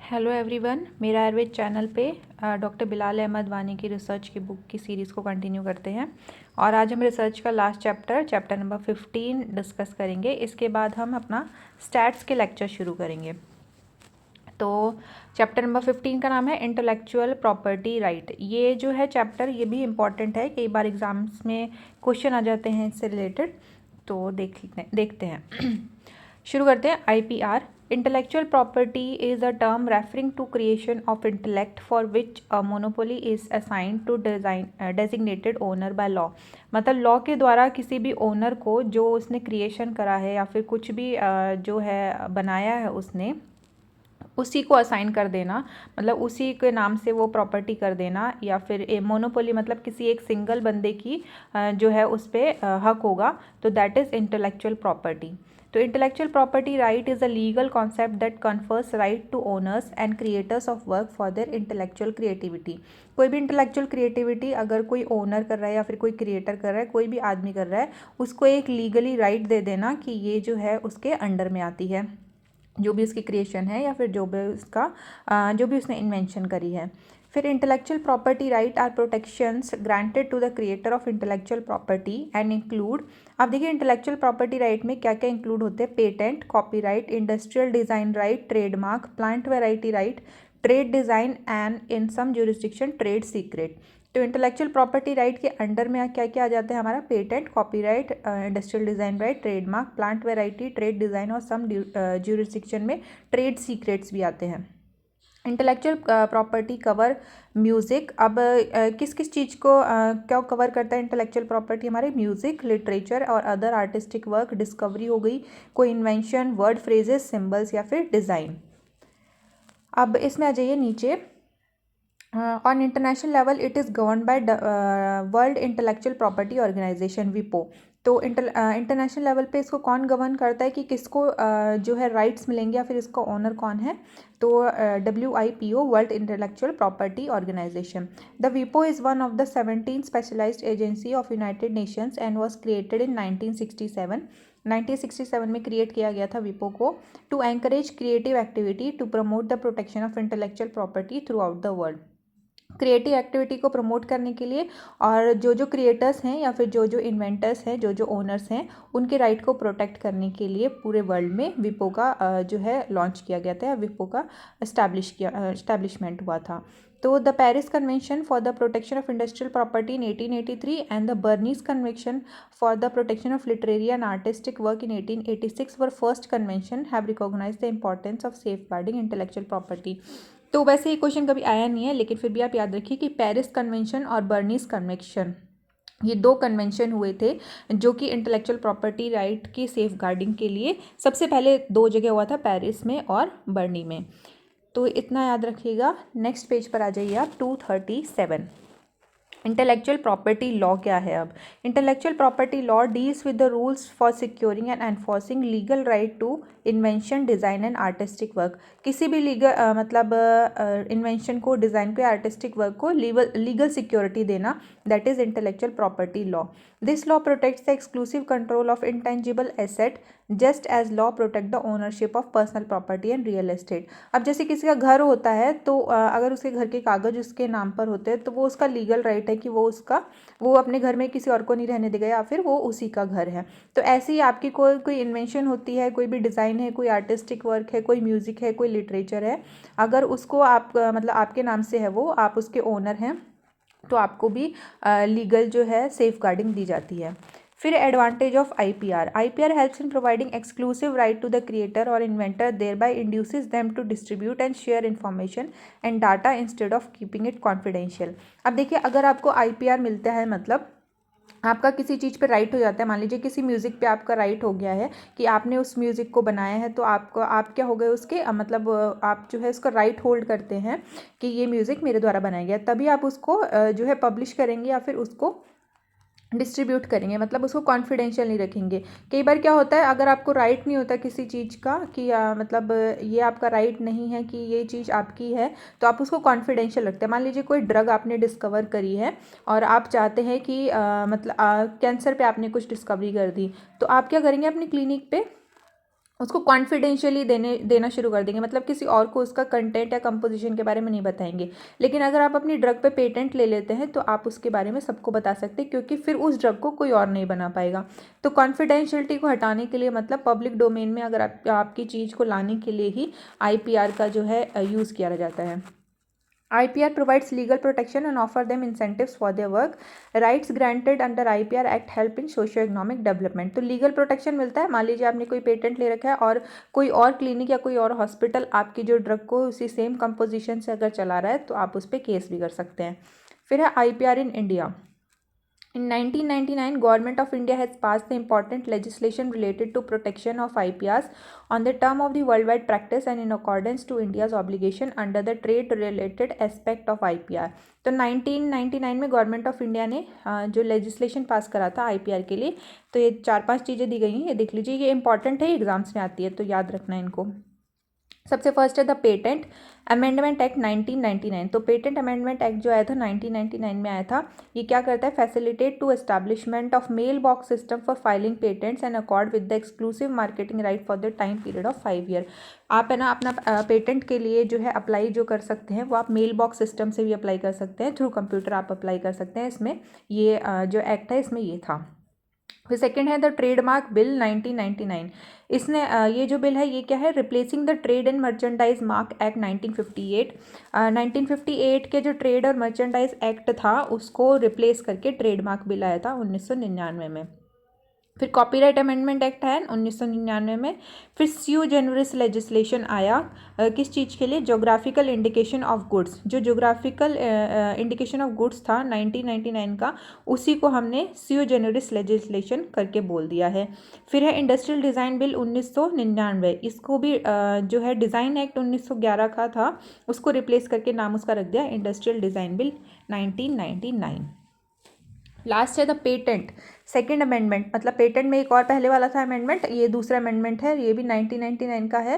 Hello everyone, मेरा Ayurveda channel पे doctor Bilal Ahmad वानी की रिसर्च की बुक की सीरीज़ को कंटिन्यू करते हैं। और आज हम रिसर्च का लास्ट चैप्टर नंबर 15 डिस्कस करेंगे। इसके बाद हम अपना स्टैट्स के लेक्चर शुरू करेंगे। तो चैप्टर नंबर 15 का नाम है इंटेलेक्चुअल प्रॉपर्टी राइट। ये जो है चैप्टर, ये भी इम्पॉर्टेंट है, कई बार एग्जाम्स में क्वेश्चन आ जाते हैं इससे रिलेटेड। तो देखते हैं शुरू करते हैं। IPR, intellectual property is a term referring to creation of intellect for which a monopoly is assigned to designated owner by law. मतलब लॉ के द्वारा किसी भी ओनर को जो उसने क्रिएशन करा है या फिर कुछ भी जो है बनाया है उसने, उसी को असाइन कर देना, मतलब उसी के नाम से वो प्रॉपर्टी कर देना। या फिर मोनोपोली मतलब किसी एक सिंगल बंदे की जो है उस पर हक होगा, तो दैट इज़ इंटेलेक्चुअल प्रॉपर्टी। तो intellectual property right is a legal concept that confers right to owners and creators of work for their intellectual creativity. कोई भी इंटेलेक्चुअल क्रिएटिविटी अगर कोई ओनर कर रहा है या फिर कोई क्रिएटर कर रहा है, कोई भी आदमी कर रहा है, उसको एक लीगली राइट दे देना कि ये जो है उसके अंडर में आती है, जो भी उसकी क्रिएशन है या फिर जो भी जो भी उसने इन्वेंशन करी है। फिर intellectual property right are protections granted to the creator of intellectual property and include. अब देखिए इंटेलेक्चुअल प्रॉपर्टी राइट में क्या क्या इंक्लूड होते हैं। Patent, copyright, industrial design right, trademark, plant variety right, trade design and in some jurisdiction trade secret. तो intellectual property right के under में क्या क्या आ जाता है हमारा। Patent, copyright, industrial design right, trademark, plant variety, trade design और सम ज्यूरिसडिक्शन में ट्रेड सीक्रेट्स भी आते हैं। Intellectual property cover music. अब किस किस चीज़ को क्या कवर करता है इंटेलेक्चुअल प्रॉपर्टी हमारे। म्यूज़िक, लिटरेचर और अदर आर्टिस्टिक वर्क, डिस्कवरी हो गई, कोई इन्वेंशन, वर्ड फ्रेजेस, सिम्बल्स या फिर डिज़ाइन। अब इसमें आ जाइए नीचे। On international level it is govern by world intellectual property organization विपो। तो इंटरनेशनल लेवल पे इसको कौन गवर्न करता है कि किसको जो है राइट्स मिलेंगे या फिर इसका ओनर कौन है। तो WIPO, world intellectual property organization. The विपो is one of the 17 specialized agency of United Nations and was created in 1967। 1967 में क्रिएट किया गया था विपो को, to encourage creative activity, to promote the protection of intellectual property throughout the world. Creative activity को promote करने के लिए और जो जो क्रिएटर्स हैं या फिर जो जो इन्वेंटर्स हैं, जो जो ओनर्स हैं, उनके राइट को प्रोटेक्ट करने के लिए पूरे वर्ल्ड में विपो का जो है लॉन्च किया गया था या विपो का एस्टैब्लिशमेंट हुआ था। तो the Paris convention for the protection of industrial property in 1883 and the Berne convention for the protection of literary and artistic work in 1886 were first convention have recognise the importance of safeguarding intellectual property. तो वैसे ये question कभी आया नहीं है, लेकिन फिर भी आप याद रखिए कि पेरिस कन्वेंशन और बर्नीज कन्वेंशन, ये दो कन्वेंशन हुए थे जो कि इंटेलेक्चुअल प्रॉपर्टी राइट की सेफ गार्डिंग के लिए सबसे पहले दो जगह हुआ था, पेरिस में और बर्नी में। तो इतना याद रखिएगा। नेक्स्ट पेज पर आ जाइए आप, 237। इंटेलेक्चुअल प्रॉपर्टी लॉ क्या है। अब intellectual property law deals with the rules for securing and enforcing legal right to invention, design and artistic work. किसी भी लीगल मतलब इन्वेंशन को, डिज़ाइन को या आर्टिस्टिक वर्क को लीगल सिक्योरिटी देना, that is intellectual property law. This law protects the exclusive control of intangible asset just as law protect the ownership of personal property and real estate. अब जैसे किसी का घर होता है तो अगर उसके घर के कागज उसके नाम पर होते हैं तो वो उसका लीगल राइट है कि वो अपने घर में किसी और को नहीं रहने देगा या फिर वो उसी का घर है। तो ऐसे ही आपकी कोई इन्वेंशन होती है, कोई भी डिज़ाइन है, कोई आर्टिस्टिक वर्क है, कोई म्यूज़िक है, कोई लिटरेचर है, अगर उसको आप मतलब आपके नाम से है, वो आप उसके ओनर हैं, तो आपको भी लीगल जो है सेफ गार्डिंग दी जाती है। फिर advantage of IPR। IPR helps in providing exclusive right to the creator और inventor, thereby induces them to distribute and share information and data instead of keeping it confidential. अब देखिए, अगर आपको IPR मिलता है, मतलब आपका किसी चीज़ पे राइट हो जाता है, मान लीजिए किसी म्यूज़िक पे आपका राइट हो गया है कि आपने उस म्यूज़िक को बनाया है, तो आप क्या हो गए उसके मतलब आप जो है उसका राइट होल्ड करते हैं कि ये म्यूज़िक मेरे द्वारा बनाया गया, तभी आप उसको जो है पब्लिश करेंगे या फिर उसको डिस्ट्रीब्यूट करेंगे, मतलब उसको कॉन्फिडेंशियल नहीं रखेंगे। कई बार क्या होता है, अगर आपको राइट नहीं होता किसी चीज़ का कि मतलब ये आपका राइट नहीं है कि ये चीज़ आपकी है, तो आप उसको कॉन्फिडेंशियल रखते हैं। मान लीजिए कोई ड्रग आपने डिस्कवर करी है और आप चाहते हैं कि मतलब कैंसर पे आपने कुछ डिस्कवरी कर दी, तो आप क्या करेंगे अपनी क्लिनिक पे उसको कॉन्फिडेंशियली देना शुरू कर देंगे, मतलब किसी और को उसका कंटेंट या कंपोजिशन के बारे में नहीं बताएंगे। लेकिन अगर आप अपनी ड्रग पे पेटेंट ले लेते हैं तो आप उसके बारे में सबको बता सकते हैं, क्योंकि फिर उस ड्रग को कोई और नहीं बना पाएगा। तो कॉन्फिडेंशियलिटी को हटाने के लिए, मतलब पब्लिक डोमेन में अगर आपकी चीज़ को लाने के लिए ही IPR का जो है यूज़ किया जाता है। IPR provides legal protection and offer them incentives for their work. Rights granted under IPR Act help in socio-economic development. तो लीगल प्रोटेक्शन मिलता है। मान लीजिए आपने कोई पेटेंट ले रखा है और कोई और क्लिनिक या कोई और हॉस्पिटल आपकी जो ड्रग को उसी सेम कंपोजिशन से अगर चला रहा है तो आप उस पर केस भी कर सकते हैं। फिर है IPR in India. In 1999, Government of India has passed the important legislation related to protection of IPRs on the term of the worldwide practice and in accordance to India's obligation under the trade-related aspect of IPR. तो 1999 में government of India ने जो legislation पास करा था IPR के लिए, तो ये 4-5 चीज़ें दी गई हैं, ये देख लीजिए, ये इंपॉर्टेंट है, एग्जाम्स में आती है तो याद रखना है इनको। सबसे फर्स्ट है द पेटेंट अमेंडमेंट एक्ट 1999। तो पेटेंट अमेंडमेंट एक्ट जो आया था 1999 में आया था, ये क्या करता है, facilitate to establishment of mail box system for filing patents and accord with the exclusive marketing right for the time period of 5 year. आप है ना अपना पेटेंट के लिए जो है अप्लाई जो कर सकते हैं वो आप मेल बॉक्स सिस्टम से भी अप्लाई कर सकते हैं, थ्रू कंप्यूटर आप अप्लाई कर सकते हैं। इसमें ये जो एक्ट है इसमें ये था। फिर सेकंड है द ट्रेडमार्क बिल 1999। इसने ये जो बिल है ये क्या है, replacing the trade and merchandise mark act 1958। 1958 के जो ट्रेड और मर्चेंडाइज एक्ट था उसको रिप्लेस करके ट्रेडमार्क बिल आया था 1999 में। फिर कॉपीराइट अमेंडमेंट एक्ट है 1999 में। फिर स्यू जेनरिस लेजिस्लेशन आया किस चीज़ के लिए, जोग्राफिकल इंडिकेशन ऑफ गुड्स। जो जोग्राफिकल इंडिकेशन ऑफ गुड्स था 1999 का, उसी को हमने स्यू जेनरिस लेजिस्लेशन करके बोल दिया है। फिर है इंडस्ट्रियल डिज़ाइन बिल 1999। इसको भी जो है डिज़ाइन एक्ट 1911 का था, उसको रिप्लेस करके नाम उसका रख दिया इंडस्ट्रियल डिज़ाइन बिल 1999। लास्ट है द पेटेंट सेकेंड अमेंडमेंट। मतलब पेटेंट में एक और पहले वाला था अमेंडमेंट, ये दूसरा अमेंडमेंट है, ये भी 1999 का है।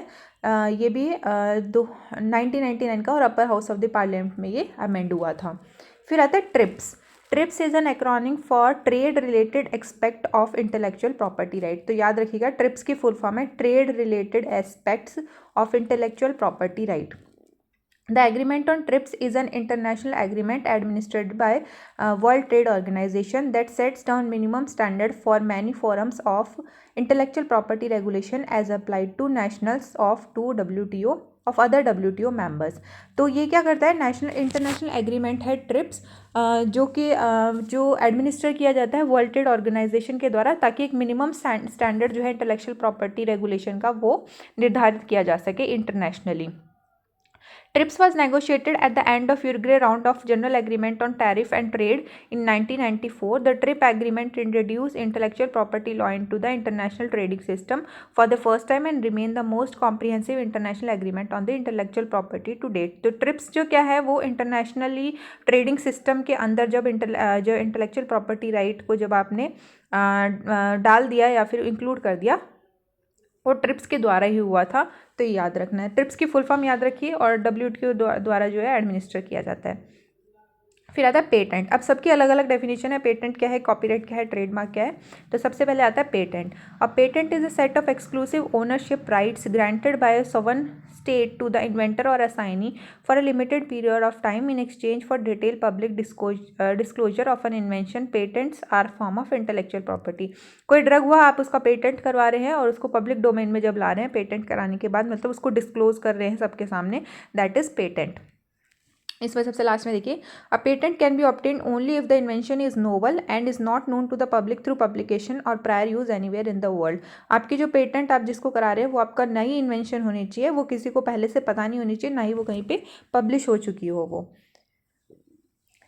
ये भी 1999 का, और upper house of the parliament में ये अमेंड हुआ था। फिर आता है trips. Trips is an acronym for trade related aspect of intellectual property right. तो याद रखिएगा, ट्रिप्स की फुल फॉर्म है trade related aspects of intellectual property right. The agreement on TRIPS is an international agreement administered by World Trade Organization that sets down minimum standard for many forms of intellectual property regulation as applied to nationals of WTO of other WTO members। तो ये क्या करता है, national international agreement है trips, जो कि जो administer किया जाता है वर्ल्ड ट्रेड ऑर्गेनाइजेशन के द्वारा, ताकि एक मिनिमम स्टैंडर्ड जो है इंटेलेक्चुअल प्रॉपर्टी रेगुलेशन का वो निर्धारित किया जा सके internationally. TRIPS was negotiated at the end of Uruguay round of General Agreement on Tariff and Trade in 1994. The TRIP agreement introduced intellectual property law into the international trading system for the first time and remained the most comprehensive international agreement on the intellectual property to date. तो TRIPS जो क्या है वो internationally trading system के अंदर जब जो intellectual property right को जब आपने डाल दिया या फिर इंक्लूड कर दिया, वो ट्रिप्स के द्वारा ही हुआ था। तो ये याद रखना है, ट्रिप्स की फुल फॉर्म याद रखिए, और WTO द्वारा जो है एडमिनिस्टर किया जाता है। फिर आता है पेटेंट। अब सबकी अलग अलग डेफिनेशन है, पेटेंट क्या है, कॉपीराइट क्या है, ट्रेडमार्क क्या है। तो सबसे पहले आता है patent. A patent is a set of exclusive ownership rights granted by sovereign state to the inventor और assignee for a limited period of time in exchange for detail public disclosure of an invention. Patents are form of intellectual property. कोई drug हुआ, आप उसका patent करवा रहे हैं और उसको पब्लिक डोमेन में जब ला रहे हैं पेटेंट कराने के बाद, मतलब उसको डिस्क्लोज कर रहे हैं सबके सामने, दैट इज पेटेंट। इसमें सबसे लास्ट में देखिए, a patent can be obtain only if the invention is novel and is not known to the public through publication और prior use anywhere in the world. आपकी जो पेटेंट आप जिसको करा रहे हैं वो आपका नई इन्वेंशन होनी चाहिए, वो किसी को पहले से पता नहीं होनी चाहिए, ना ही वो कहीं पे पब्लिश हो चुकी हो वो।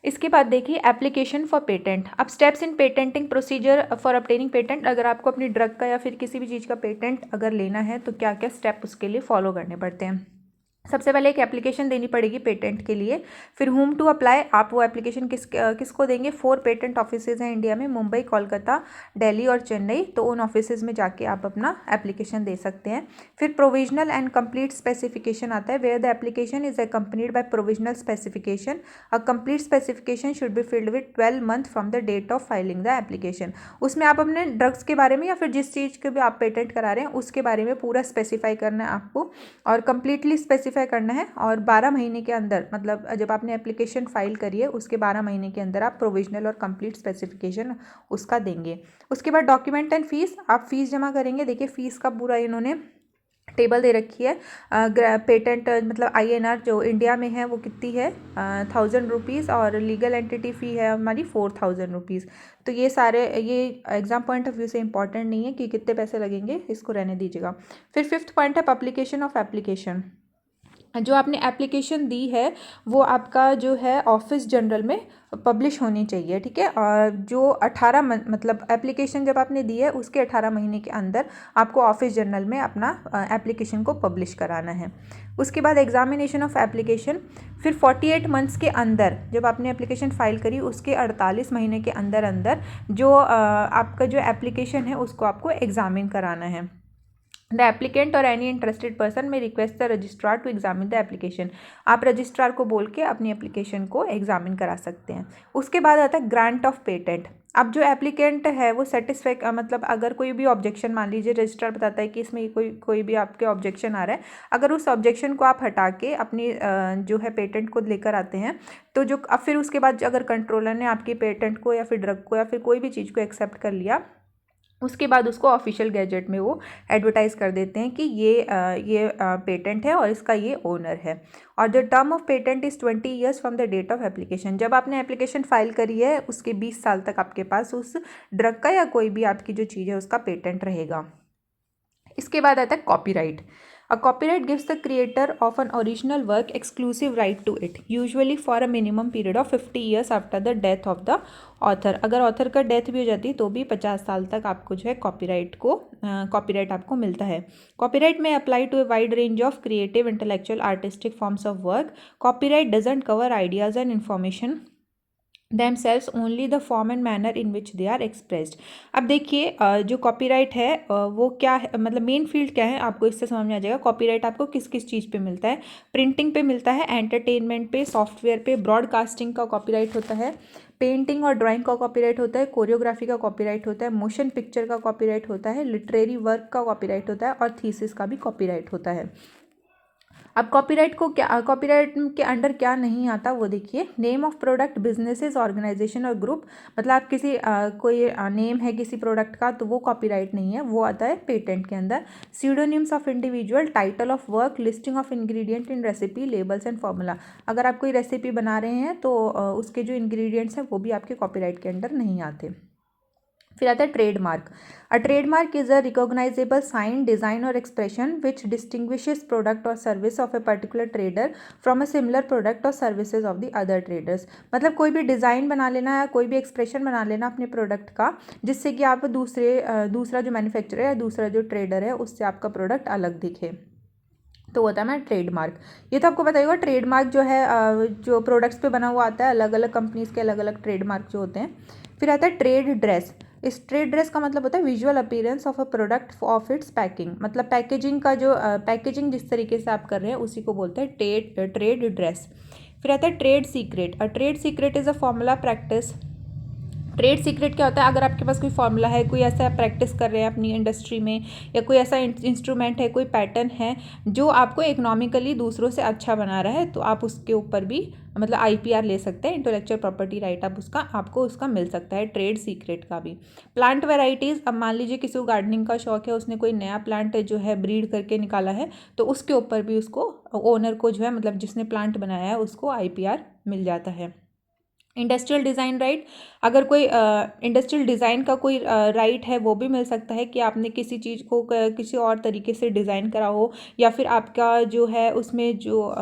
इसके बाद देखिए एप्लीकेशन फॉर पेटेंट। अब steps in patenting procedure for obtaining patent. अगर आपको अपनी ड्रग का या फिर किसी भी चीज़ का पेटेंट अगर लेना है तो क्या क्या स्टेप उसके लिए फॉलो करने पड़ते हैं। सबसे पहले एक एप्लीकेशन देनी पड़ेगी पेटेंट के लिए। फिर होम टू अप्लाई, आप वो एप्लीकेशन किसको देंगे? 4 पेटेंट ऑफिसेज हैं इंडिया में, मुंबई, कोलकाता, दिल्ली और चेन्नई। तो उन ऑफिसेज में जाके आप अपना एप्लीकेशन दे सकते हैं। फिर प्रोविजनल एंड कंप्लीट स्पेसिफिकेशन आता है, where the application is accompanied by provisional specification. A complete specification should be filed with 12 month from the date of filing the application. उसमें आप अपने ड्रग्स के बारे में या फिर जिस चीज़ के भी आप पेटेंट करा रहे हैं उसके बारे में पूरा स्पेसिफाई करना है आपको, और कंप्लीटली स्पेसिफाई करना है। और 12 महीने के अंदर, मतलब जब आपने एप्लीकेशन फाइल करी है उसके 12 महीने के अंदर आप प्रोविजनल और कंप्लीट स्पेसिफिकेशन उसका देंगे। उसके बाद डॉक्यूमेंट एंड फीस, आप फीस जमा करेंगे। देखिए फीस का पूरा इन्होंने टेबल दे रखी है। पेटेंट मतलब INR जो इंडिया में है वो कितनी है, 1000 रुपीज़, और लीगल एंटिटी फ़ी है हमारी 4000 रुपीज़। तो ये सारे, ये एग्जाम पॉइंट ऑफ व्यू से इंपॉर्टेंट नहीं है कि कितने पैसे लगेंगे, इसको रहने दीजिएगा। फिर 5th पॉइंट है पब्लिकेशन ऑफ एप्लीकेशन। जो आपने एप्लीकेशन दी है वो आपका जो है ऑफिस जनरल में पब्लिश होनी चाहिए, ठीक है। और जो 18 मतलब एप्लीकेशन जब आपने दी है उसके 18 महीने के अंदर आपको ऑफिस जर्नल में अपना एप्लीकेशन को पब्लिश कराना है। उसके बाद एग्जामिनेशन ऑफ एप्लीकेशन। फिर 48 मंथ्स के अंदर जब आपने एप्लीकेशन फाइल करी उसके 48 महीने के अंदर अंदर जो आपका जो एप्लीकेशन है उसको आपको एग्जामिन कराना है। द एप्लीकेंट और any interested person may request the registrar to examine the application. आप रजिस्ट्रार को बोल के अपनी एप्लीकेशन को एग्जामिन करा सकते हैं। उसके बाद आता है ग्रांट ऑफ पेटेंट। अब जो एप्लीकेंट है वो सेटिस्फाई, मतलब अगर कोई भी ऑब्जेक्शन, मान लीजिए रजिस्ट्रार बताता है कि इसमें कोई भी आपके ऑब्जेक्शन आ रहा है, अगर उस ऑब्जेक्शन को आप हटा के अपनी जो है पेटेंट को लेकर आते हैं, तो जो अब फिर उसके बाद अगर कंट्रोलर ने आपकी पेटेंट को या फिर ड्रग को या फिर कोई भी चीज़ को एक्सेप्ट कर लिया, उसके बाद उसको ऑफिशियल गैजेट में वो एडवर्टाइज़ कर देते हैं कि ये पेटेंट है और इसका ये ओनर है। और जो term of patent is 20 years from the date of application. जब आपने एप्लीकेशन फाइल करी है उसके 20 साल तक आपके पास उस ड्रग का या कोई भी आपकी जो चीज़ है उसका पेटेंट रहेगा। इसके बाद आता है copyright. A copyright gives the creator of an original work exclusive right to it, usually for a minimum period of 50 years after the death of the author। अगर ऑथर का डेथ भी हो जाती तो भी 50 साल तक आपको जो है कॉपीराइट आपको मिलता है। कॉपीराइट में apply to a wide range of creative, intellectual, artistic forms of work. Copyright doesn't cover ideas and information themselves only the form and manner in which they are expressed। अब देखिए जो copyright है वो क्या है, मतलब main field क्या है आपको इससे समझ में आ जाएगा। कॉपीराइट आपको किस किस चीज़ पे मिलता है? प्रिंटिंग पे मिलता है, एंटरटेनमेंट पे, सॉफ्टवेयर पे, ब्रॉडकास्टिंग का कॉपीराइट होता है, पेंटिंग और ड्राइंग का कॉपीराइट होता है, कोरियोग्राफी का कॉपीराइट होता है, मोशन पिक्चर का कॉपीराइट होता है, लिटरेरी वर्क का कॉपीराइट होता है और थीसिस का भी कॉपीराइट होता है। अब कॉपीराइट के अंडर क्या नहीं आता वो देखिए। Name of product, businesses, organisation और ग्रुप। मतलब आप किसी कोई नेम है किसी प्रोडक्ट का तो वो कॉपीराइट नहीं है, वो आता है पेटेंट के अंदर। Pseudonyms of individual, title of work, listing of ingredient in recipe, labels and formula. अगर आप कोई रेसिपी बना रहे हैं तो उसके जो इंग्रेडिएंट्स हैं वो भी आपके कॉपीराइट के अंडर नहीं आते। फिर आता है trademark. A trademark is a recognizable sign, design और एक्सप्रेशन विच डिस्टिंग्विशेस प्रोडक्ट और service of a particular trader from a similar product और services of the other traders. मतलब कोई भी डिज़ाइन बना लेना या कोई भी एक्सप्रेशन बना लेना अपने प्रोडक्ट का, जिससे कि आप दूसरा जो मैन्युफैक्चरर है या दूसरा जो ट्रेडर है उससे आपका प्रोडक्ट अलग दिखे, तो होता है मैं ट्रेडमार्क। ये तो आपको पता ही होगा, ट्रेडमार्क जो है जो प्रोडक्ट्स पे बना हुआ आता है, अलग अलग कंपनीज़ के अलग अलग ट्रेडमार्क जो होते हैं। फिर आता है ट्रेड ड्रेस। इस ट्रेड ड्रेस का मतलब होता है visual appearance of a product of its packing. मतलब पैकेजिंग का जो पैकेजिंग जिस तरीके से आप कर रहे हैं उसी को बोलते हैं ट्रेड ड्रेस। फिर आता है trade secret. A trade secret is a formula practice. Trade secret क्या होता है? अगर आपके पास कोई फॉर्मूला है, कोई ऐसा प्रैक्टिस कर रहे हैं अपनी इंडस्ट्री में, या कोई ऐसा इंस्ट्रूमेंट है, कोई पैटर्न है जो आपको इकोनॉमिकली दूसरों से अच्छा बना रहा है, तो आप उसके ऊपर भी मतलब IPR ले सकते हैं, इंटेलेक्चुअल प्रॉपर्टी राइट आपको उसका मिल सकता है ट्रेड सीक्रेट का भी। Plant varieties. अब मान लीजिए किसी को गार्डनिंग का शौक है, उसने कोई नया प्लांट जो है ब्रीड करके निकाला है, तो उसके ऊपर भी उसको ओनर को जो है मतलब जिसने प्लांट बनाया है उसको IPR मिल जाता है। Industrial design right. अगर कोई इंडस्ट्रियल डिज़ाइन का कोई राइट है वो भी मिल सकता है कि आपने किसी चीज़ को किसी और तरीके से डिज़ाइन करा हो, या फिर आपका जो है उसमें जो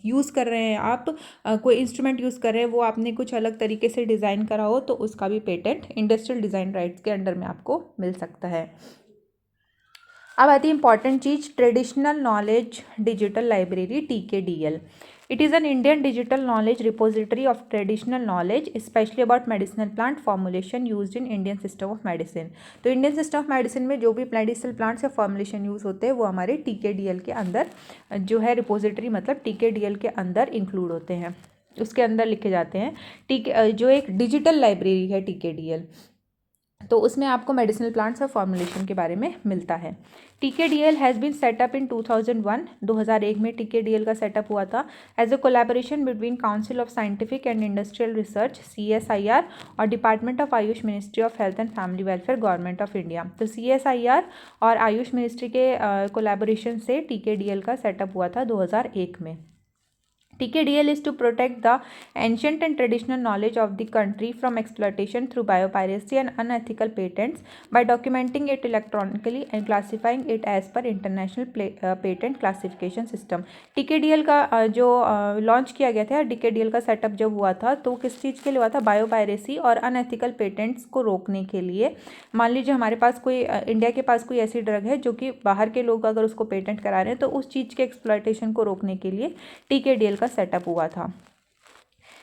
यूज़ कर रहे हैं आप कोई इंस्ट्रूमेंट यूज़ कर रहे हैं वो आपने कुछ अलग तरीके से डिज़ाइन करा हो, तो उसका भी पेटेंट इंडस्ट्रियल डिज़ाइन राइट्स के अंडर में आपको मिल सकता है। अब आती है important cheese, traditional knowledge digital library TKDL. It is an Indian digital knowledge repository of traditional knowledge, especially about medicinal plant formulation used in Indian system of medicine. तो Indian system of medicine में जो भी medicinal plants या formulation use होते हैं वो हमारे TKDL के अंदर जो है रिपोजिटरी मतलब TKDL के अंदर इंक्लूड होते हैं, उसके अंदर लिखे जाते हैं। जो एक डिजिटल लाइब्रेरी है TKDL, तो उसमें आपको मेडिसिनल प्लांट्स और फॉर्मुलेशन के बारे में मिलता है। TKDL has been set up in 2001, 2001 में TKDL का सेटअप हुआ था as a collaboration between council of scientific and industrial research CSIR और department of Ayush, ministry of health and family welfare, government of India. तो CSIR और आयुष मिनिस्ट्री के कोलैबोरेशन से TKDL का सेटअप हुआ था 2001 में। TKDL is to protect the ancient and traditional knowledge of the country from exploitation through biopiracy and unethical patents by documenting it electronically and classifying it as per international patent classification system. TKDL का जो launch किया गया था, TKDL का setup जब हुआ था तो किस चीज़ के लिए हुआ था? बायोपायरेसी और अनएथिकल पेटेंट्स को रोकने के लिए। मान लीजिए हमारे पास कोई इंडिया के पास कोई ऐसी ड्रग है जो कि बाहर के लोग अगर उसको पेटेंट करा रहे हैं तो उस चीज़ के एक्सप्लॉयटेशन को रोकने के लिए TKDL का सेटअप हुआ था।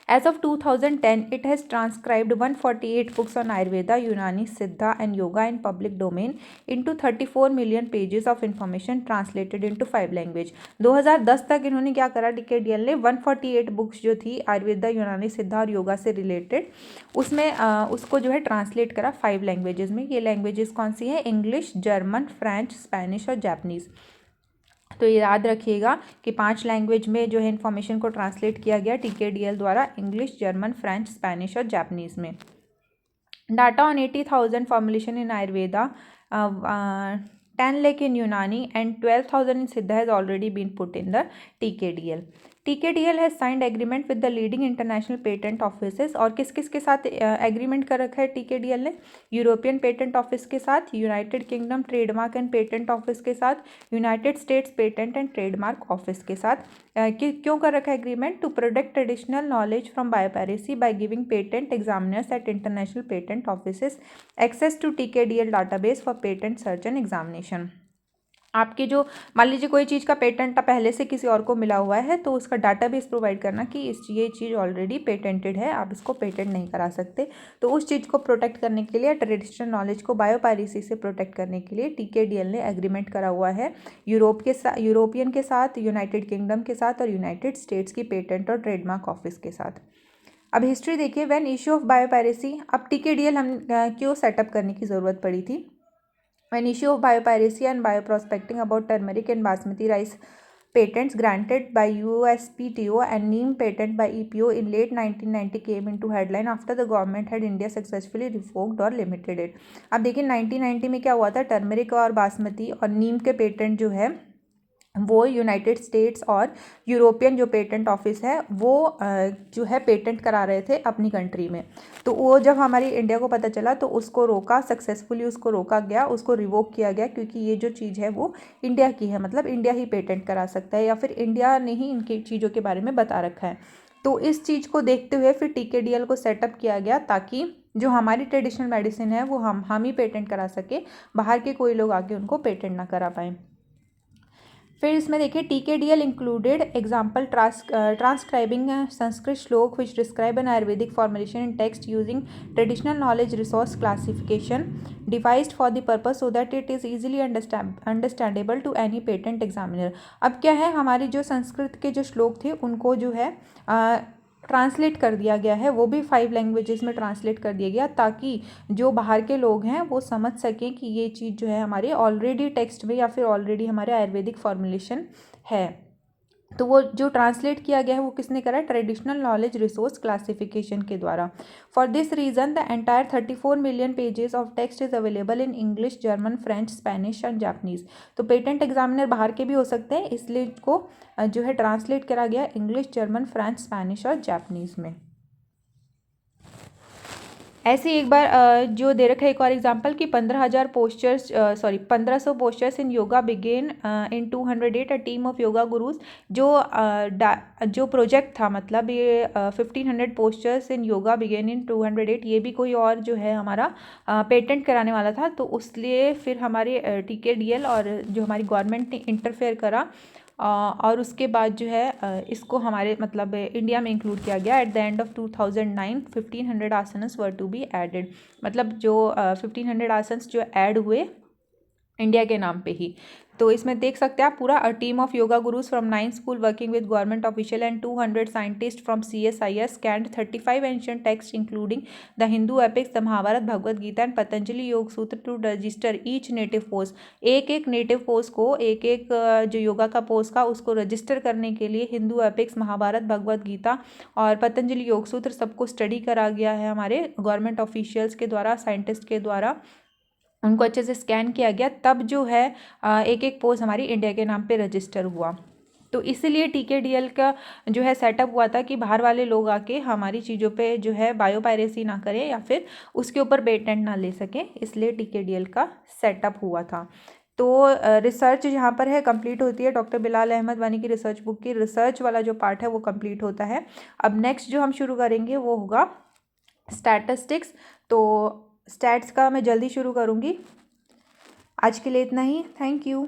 As of 2010, it has transcribed 148 books on Ayurveda, Unani, Siddha and Yoga in public domain into 34 million pages of information translated into 5 language. 2010 तक इन्होंने क्या करा TKDL ने 148 बुक्स जो थी आयुर्वेदा, यूनानी, सिद्धा और योगा से रिलेटेड, उसमें उसको जो है ट्रांसलेट करा 5 लैंग्वेजेस में। ये लैंग्वेजेस कौन सी हैं? इंग्लिश, जर्मन, फ्रेंच, स्पेनिश और जापानीज़। तो ये याद रखिएगा कि 5 लैंग्वेज में जो है इन्फॉर्मेशन को ट्रांसलेट किया गया TKDL द्वारा, इंग्लिश, जर्मन, फ्रेंच, स्पेनिश और जापानीज़ में। Data on 80,000 formulation in Ayurveda, 10 lakh in Unani and 12,000 in Siddha has already been put in the TKDL. TKDL has signed agreement with the leading international patent offices और किस किस के साथ agreement कर रखा है TKDL ने? यूरोपियन पेटेंट ऑफिस के साथ, United Kingdom trademark and patent office के साथ, United States patent and trademark office के साथ। क्यों कर रखा है agreement? To protect traditional knowledge from biopiracy by giving patent examiners at international patent offices access to TKDL database for patent search and examination. आपके जो मान लीजिए कोई चीज़ का पेटेंट पहले से किसी और को मिला हुआ है तो उसका डाटाबेस प्रोवाइड करना कि ये चीज़ ऑलरेडी पेटेंटेड है, आप इसको पेटेंट नहीं करा सकते। तो उस चीज़ को प्रोटेक्ट करने के लिए, ट्रेडिशनल नॉलेज को बायोपायरेसी से प्रोटेक्ट करने के लिए TKDL ने एग्रीमेंट करा हुआ है यूरोपियन के साथ, यूनाइटेड किंगडम के साथ और यूनाइटेड स्टेट्स की पेटेंट और ट्रेडमार्क ऑफिस के साथ। अब हिस्ट्री देखिए, व्हेन इशू ऑफ बायोपायरेसी, अब TKDL हम क्यों सेटअप करने की ज़रूरत पड़ी थी? When issue of biopiracy and bioprospecting about turmeric and basmati rice patents granted by USPTO and NEEM patent by EPO in late 1990 came into headline after the government had India successfully revoked or limited it. अब देखिए 1990 में क्या हुआ था? Turmeric और बासमती और नीम के patent जो है वो यूनाइटेड स्टेट्स और यूरोपियन जो पेटेंट ऑफिस है वो जो है पेटेंट करा रहे थे अपनी कंट्री में। तो वो जब हमारी इंडिया को पता चला तो उसको रोका, सक्सेसफुली उसको रोका गया, उसको रिवोक किया गया, क्योंकि ये जो चीज़ है वो इंडिया की है, मतलब इंडिया ही पेटेंट करा सकता है या फिर इंडिया ने ही इनकी चीज़ों के बारे में बता रखा है। तो इस चीज़ को देखते हुए फिर TKDL को सेटअप किया गया ताकि जो हमारी ट्रेडिशनल मेडिसिन है वो हम ही पेटेंट करा सके, बाहर के कोई लोग आके उनको पेटेंट ना करा पाएँ। फिर इसमें देखिए TKDL included example transcribing Sanskrit shlok which describe an Ayurvedic formulation in text using traditional knowledge resource classification devised for the purpose so that it is easily understandable to any patent examiner. अब क्या है, हमारी जो संस्कृत के जो श्लोक थे उनको जो है ट्रांसलेट कर दिया गया है, वो भी 5 लैंग्वेजेस में ट्रांसलेट कर दिया गया ताकि जो बाहर के लोग हैं वो समझ सकें कि ये चीज़ जो है हमारे ऑलरेडी टेक्स्ट में या फिर ऑलरेडी हमारे आयुर्वेदिक फॉर्मुलेशन है। तो वो जो ट्रांसलेट किया गया है वो किसने करा? ट्रेडिशनल नॉलेज रिसोर्स क्लासिफिकेशन के द्वारा। For this reason the entire 34 million pages of text is available in English, German, French, Spanish and Japanese. तो पेटेंट एग्जामिनर बाहर के भी हो सकते हैं, इसलिए इसको जो है ट्रांसलेट करा गया इंग्लिश, जर्मन, फ्रेंच, स्पेनिश और जापानीज़ में। ऐसे ही एक बार जो दे रखा है एक और एग्जांपल कि 15,000 postures 1500 postures in yoga began in 208 a team of yoga gurus. जो प्रोजेक्ट था, मतलब ये 1500 postures in yoga began in 208, ये भी कोई और जो है हमारा पेटेंट कराने वाला था। तो उसलिए फिर हमारे TKDL और जो हमारी गवर्नमेंट ने इंटरफेयर करा और उसके बाद जो है इसको हमारे मतलब इंडिया में इंक्लूड किया गया। At the end of 2009 1500 asanas were to be added, मतलब जो 1500 आसनस जो ऐड हुए इंडिया के नाम पे ही। तो इसमें देख सकते हैं आप पूरा a team of yoga gurus from 9 school working with government official and 200 scientist from CSIS scanned 35 ancient text including the Hindu epics, the Mahabharata, Bhagavad Gita and Patanjali Yoga Sutra to register each native pose. एक एक नेटिव पोज को, एक एक जो योगा का पोज का, उसको रजिस्टर करने के लिए हिंदू एपिक्स, महाभारत, भगवद गीता और पतंजलि योग सूत्र सबको स्टडी करा गया है हमारे गवर्नमेंट ऑफिशियल्स के द्वारा, साइंटिस्ट के द्वारा। उनको अच्छे से स्कैन किया गया, तब जो है एक एक पोज हमारी इंडिया के नाम पे रजिस्टर हुआ। तो इसीलिए TKDL का जो है सेटअप हुआ था कि बाहर वाले लोग आके हमारी चीज़ों पे जो है बायोपायरेसी ना करें या फिर उसके ऊपर पेटेंट ना ले सकें, इसलिए TKDL का सेटअप हुआ था। तो रिसर्च यहाँ पर है कंप्लीट होती है। डॉक्टर बिलाल अहमद वानी की रिसर्च बुक की रिसर्च वाला जो पार्ट है वो कंप्लीट होता है। अब नेक्स्ट जो हम शुरू करेंगे वो होगा स्टैटिस्टिक्स। तो स्टैट्स का मैं जल्दी शुरू करूँगी। आज के लिए इतना ही। Thank you.